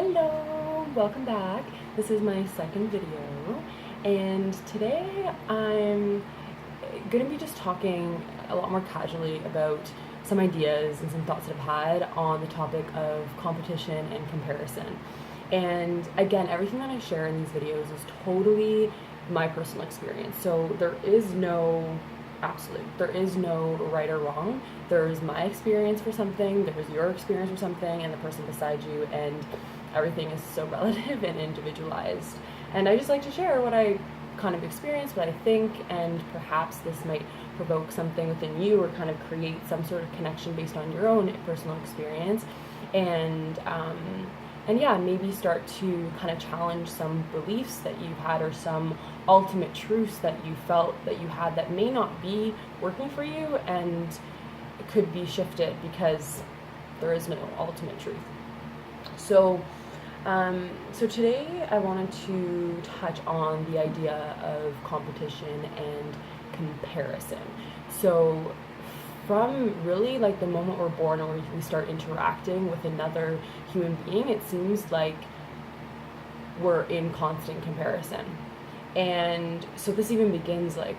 Hello, welcome back. This is my second video, and today I'm going to be just talking a lot more casually about some ideas and some thoughts that I've had on the topic of competition and comparison. And again, everything that I share in these videos is totally my personal experience. So there is no right or wrong. There's my experience for something, there's your experience for something, and the person beside you, and everything is so relative and individualized. And I just like to share what I kind of experience, what I think, and perhaps this might provoke something within you or kind of create some sort of connection based on your own personal experience. And yeah, maybe start to kind of challenge some beliefs that you've had or some ultimate truths that you felt that you had that may not be working for you and could be shifted because there is no ultimate truth. So today I wanted to touch on the idea of competition and comparison. So from really like the moment we're born or we start interacting with another human being, it seems like we're in constant comparison. And so this even begins like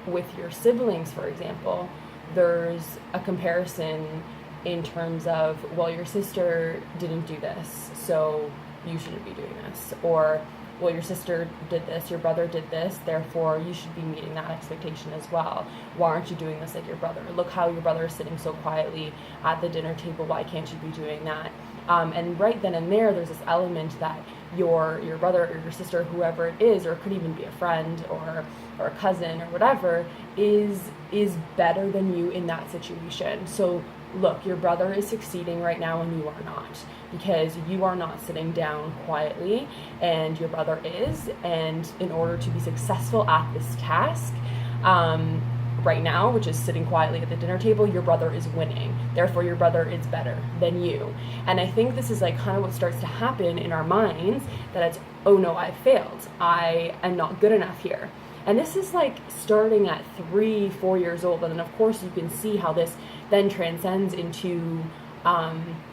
with your siblings, for example. There's a comparison in terms of, well, your sister didn't do this, so you shouldn't be doing this. Or, well, your sister did this, your brother did this, therefore you should be meeting that expectation as well. Why aren't you doing this like your brother? Look how your brother is sitting so quietly at the dinner table, why can't you be doing that? And right then and there's this element that your brother or your sister, whoever it is, or it could even be a friend or a cousin or whatever, is better than you in that situation. So look, your brother is succeeding right now and you are not, because you are not sitting down quietly and your brother is. And in order to be successful at this task right now, which is sitting quietly at the dinner table, your brother is winning. Therefore, your brother is better than you. And I think this is like kind of what starts to happen in our minds, that it's, oh no, I failed. I am not good enough here. And this is like starting at 3-4 years old. And then of course you can see how this then transcends into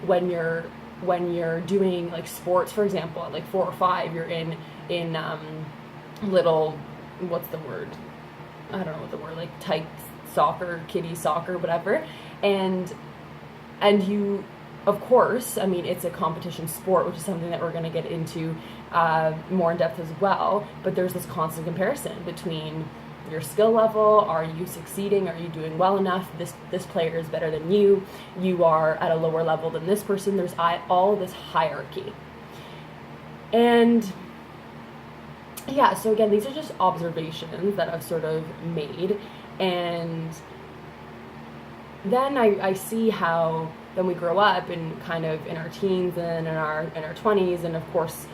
when you're doing like sports, for example, at like 4 or 5, you're in little, what's the word? I don't know what the word, like type soccer, kiddie soccer, whatever. And you, of course, I mean, it's a competition sport, which is something that we're going to get into more in depth as well. But there's this constant comparison between your skill level. Are you succeeding? Are you doing well enough? This player is better than you. You are at a lower level than this person. There's all this hierarchy. And yeah, so again, these are just observations that I've sort of made. And then I see how then we grow up and kind of in our teens and in our 20s, and of course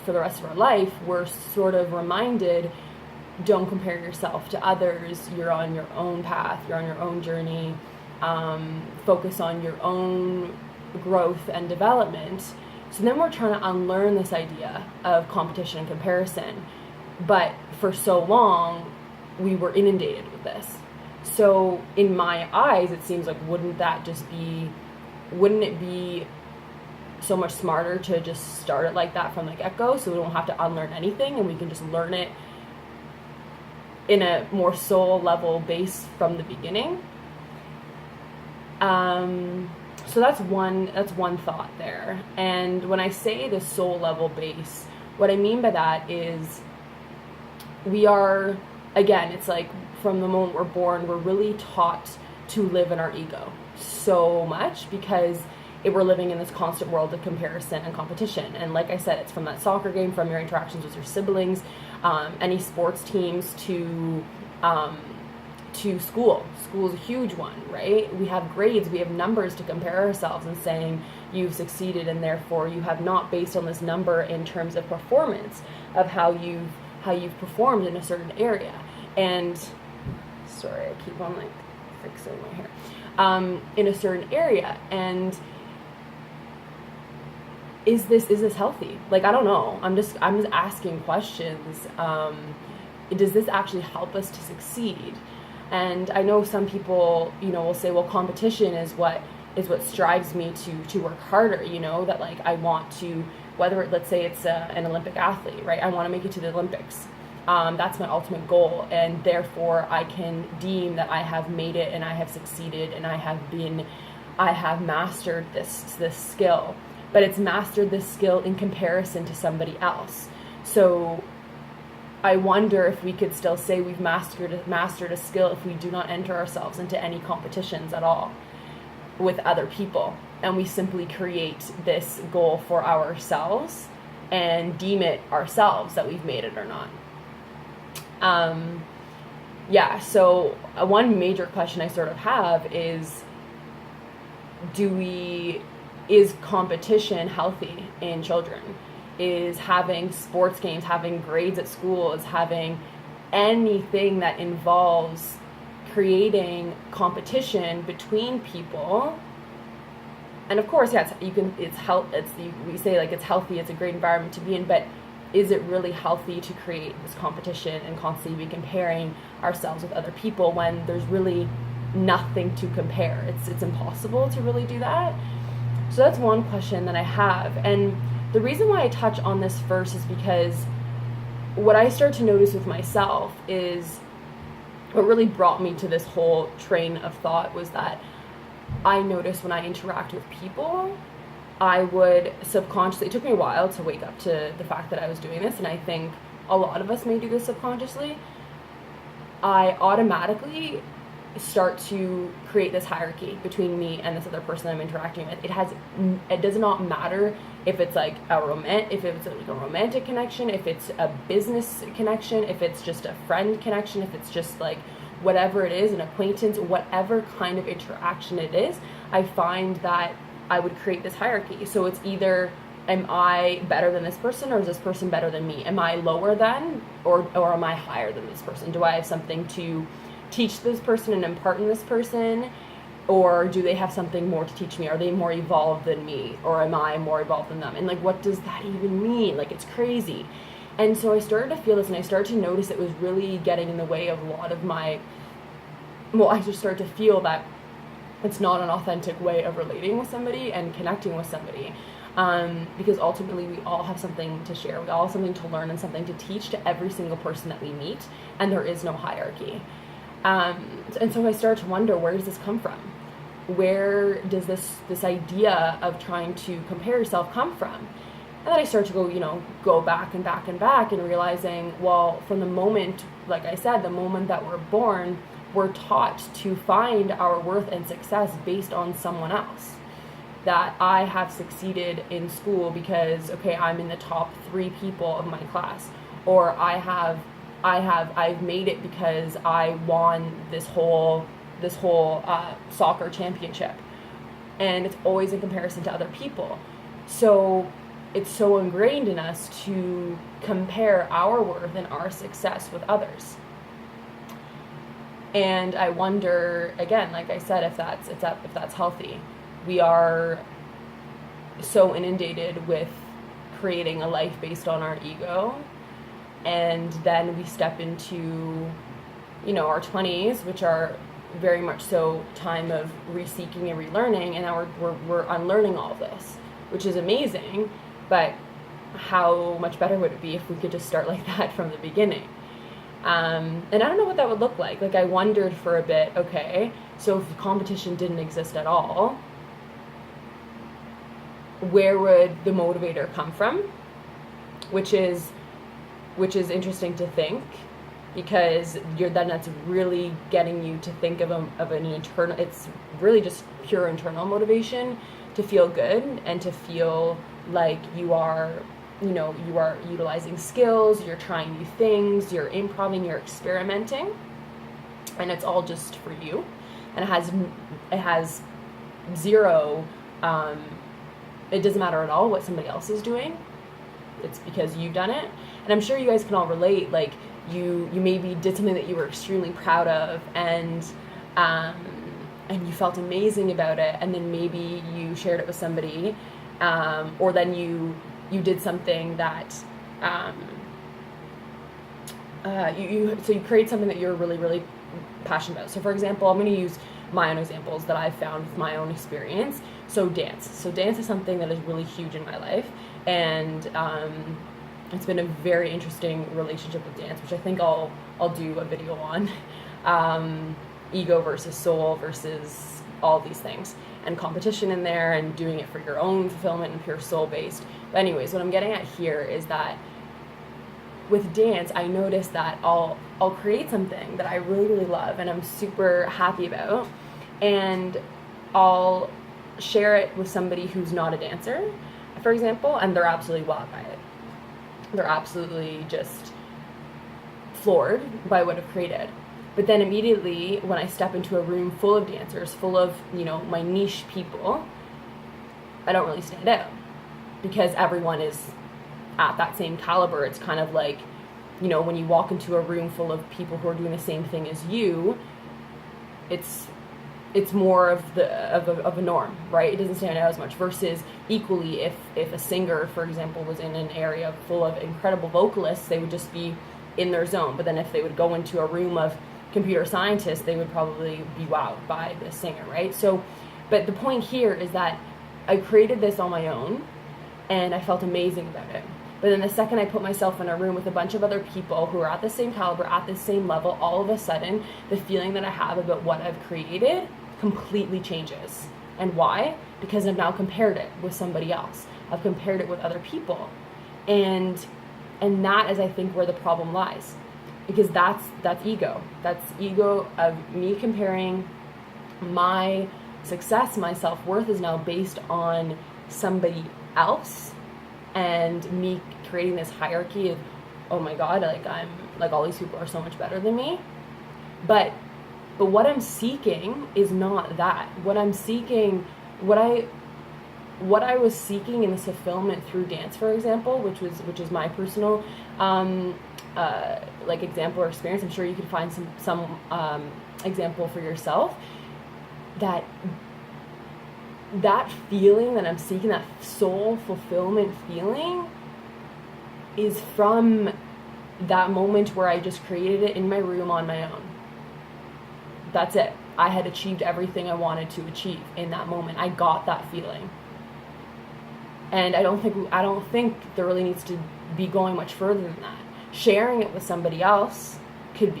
for the rest of our life, we're sort of reminded, don't compare yourself to others. You're on your own path. You're on your own journey. Focus on your own growth and development. So then we're trying to unlearn this idea of competition and comparison. But for so long, we were inundated with this. So in my eyes, it seems like, wouldn't it be so much smarter to just start it like that from the get-go, so we don't have to unlearn anything and we can just learn it in a more soul level base from the beginning? So that's one thought there. And when I say the soul level base, what I mean by that is we are, again, it's like from the moment we're born, we're really taught to live in our ego so much because we're living in this constant world of comparison and competition. And like I said, it's from that soccer game, from your interactions with your siblings, any sports teams, to school. School is a huge one, right? We have grades, we have numbers to compare ourselves and saying you've succeeded, and therefore you have not, based on this number in terms of performance of how you've performed in a certain area. And sorry, I keep on like fixing my hair. In a certain area. And is this healthy? Like, I don't know. I'm just asking questions. Does this actually help us to succeed? And I know some people, will say, well, competition is what what strives me to work harder, you know, that like I want to, whether let's say it's an Olympic athlete, right? I want to make it to the Olympics. That's my ultimate goal, and therefore I can deem that I have made it and I have succeeded and I have mastered this skill. But it's mastered this skill in comparison to somebody else. So I wonder if we could still say we've mastered a skill if we do not enter ourselves into any competitions at all with other people, and we simply create this goal for ourselves and deem it ourselves that we've made it or not. So one major question I sort of have is, is competition healthy in children? Is having sports games, having grades at school, is having anything that involves creating competition between people? And of course, yeah, we say like it's healthy, it's a great environment to be in, but is it really healthy to create this competition and constantly be comparing ourselves with other people when there's really nothing to compare? It's impossible to really do that. So that's one question that I have. And the reason why I touch on this first is because what I start to notice with myself is what really brought me to this whole train of thought was that I noticed when I interact with people, I would subconsciously, it took me a while to wake up to the fact that I was doing this, and I think a lot of us may do this subconsciously. I automatically start to create this hierarchy between me and this other person I'm interacting with. It does not matter if it's like if it's like a romantic connection, if it's a business connection, if it's just a friend connection, if it's just like whatever it is, an acquaintance, whatever kind of interaction it is, I find that I would create this hierarchy. So it's either, am I better than this person, or is this person better than me? Am I lower than, or am I higher than this person? Do I have something to teach this person and impart in this person, or do they have something more to teach me? Are they more evolved than me, or am I more evolved than them? And like, what does that even mean? Like, it's crazy. And so I started to feel this, and I started to notice it was really getting in the way of a lot of I just started to feel that it's not an authentic way of relating with somebody and connecting with somebody. Because ultimately we all have something to share. We all have something to learn and something to teach to every single person that we meet, and there is no hierarchy. And so I started to wonder, where does this come from? Where does this idea of trying to compare yourself come from? And then I started to go back and back and back, and realizing, well, from the moment, like I said, the moment that we're born, we're taught to find our worth and success based on someone else. That I have succeeded in school because, okay, I'm in the top 3 people of my class, or I've made it because I won this whole soccer championship, and it's always in comparison to other people. So it's so ingrained in us to compare our worth and our success with others. And I wonder, again, like I said, if that's healthy. We are so inundated with creating a life based on our ego, and then we step into, our 20s, which are very much so time of reseeking and relearning, and now we're unlearning all of this, which is amazing. But how much better would it be if we could just start like that from the beginning? And I don't know what that would look like. Like, I wondered for a bit, okay, so if competition didn't exist at all, where would the motivator come from? Which is interesting to think, because that's really getting you to think of an internal, it's really just pure internal motivation to feel good and to feel like you are utilizing skills, you're trying new things, you're improvising, you're experimenting, and it's all just for you. And it has zero, it doesn't matter at all what somebody else is doing. It's because you've done it. And I'm sure you guys can all relate, like you maybe did something that you were extremely proud of, and you felt amazing about it, and then maybe you shared it with somebody, or then you did something that you create something that you're really, really passionate about. So for example, I'm going to use my own examples that I've found with my own experience. So dance is something that is really huge in my life, and it's been a very interesting relationship with dance, which I think I'll do a video on. Ego versus soul versus all these things, and competition in there, and doing it for your own fulfillment and pure soul based. But anyways, what I'm getting at here is that with dance, I noticed that I'll create something that I really, really love and I'm super happy about, and I'll share it with somebody who's not a dancer, for example, and they're absolutely wowed by it. They're absolutely just floored by what I've created. But then immediately when I step into a room full of dancers, full of, my niche people, I don't really stand out because everyone is at that same caliber. It's kind of like, when you walk into a room full of people who are doing the same thing as you, it's more of a norm, right? It doesn't stand out as much. Versus equally, if a singer, for example, was in an area full of incredible vocalists, they would just be in their zone. But then if they would go into a room of computer scientists, they would probably be wowed by the singer, right? So, but the point here is that I created this on my own and I felt amazing about it. But then the second I put myself in a room with a bunch of other people who are at the same caliber, at the same level, all of a sudden, the feeling that I have about what I've created completely changes. And why? Because I've now compared it with somebody else. I've compared it with other people. And that is, I think, where the problem lies. Because that's ego. That's ego of me comparing my success, my self-worth is now based on somebody else, and me creating this hierarchy of, oh my God, I'm like, all these people are so much better than me. But what I'm seeking is not that. What I'm seeking, what I was seeking in this fulfillment through dance, for example, which is my personal example or experience. I'm sure you could find some example for yourself. That feeling that I'm seeking, that soul fulfillment feeling, is from that moment where I just created it in my room on my own. That's it. I had achieved everything I wanted to achieve in that moment. I got that feeling. And I don't think there really needs to be going much further than that. Sharing it with somebody else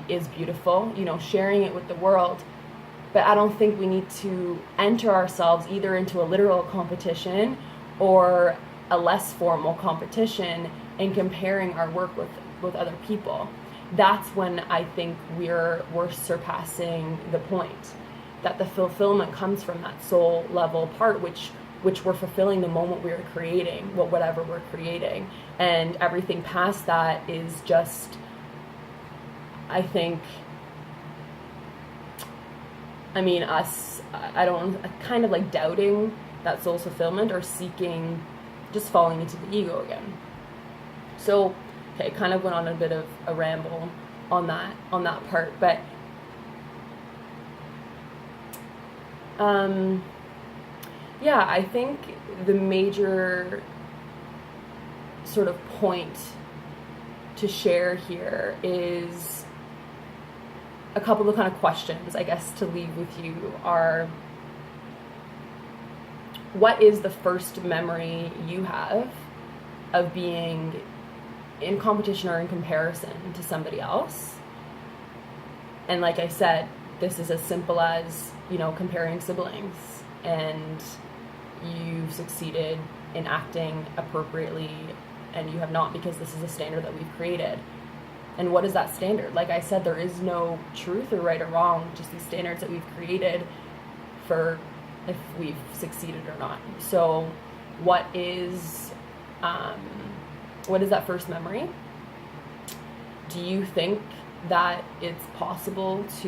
is beautiful, sharing it with the world. But I don't think we need to enter ourselves either into a literal competition or a less formal competition in comparing our work with other people. That's when I think we're surpassing the point. That the fulfillment comes from that soul level part, which we're fulfilling the moment we are creating, whatever we're creating. And everything past that is just, I think, us, kind of like doubting that soul's fulfillment or seeking, just falling into the ego again. So, okay, kind of went on a bit of a ramble on that part, but yeah, I think the major sort of point to share here is a couple of kind of questions, I guess, to leave with you are, what is the first memory you have of being in competition or in comparison to somebody else? And like I said, this is as simple as, comparing siblings, and you've succeeded in acting appropriately and you have not, because this is a standard that we've created. And what is that standard? Like I said, there is no truth or right or wrong, just these standards that we've created for if we've succeeded or not. So what is that first memory? Do you think that it's possible to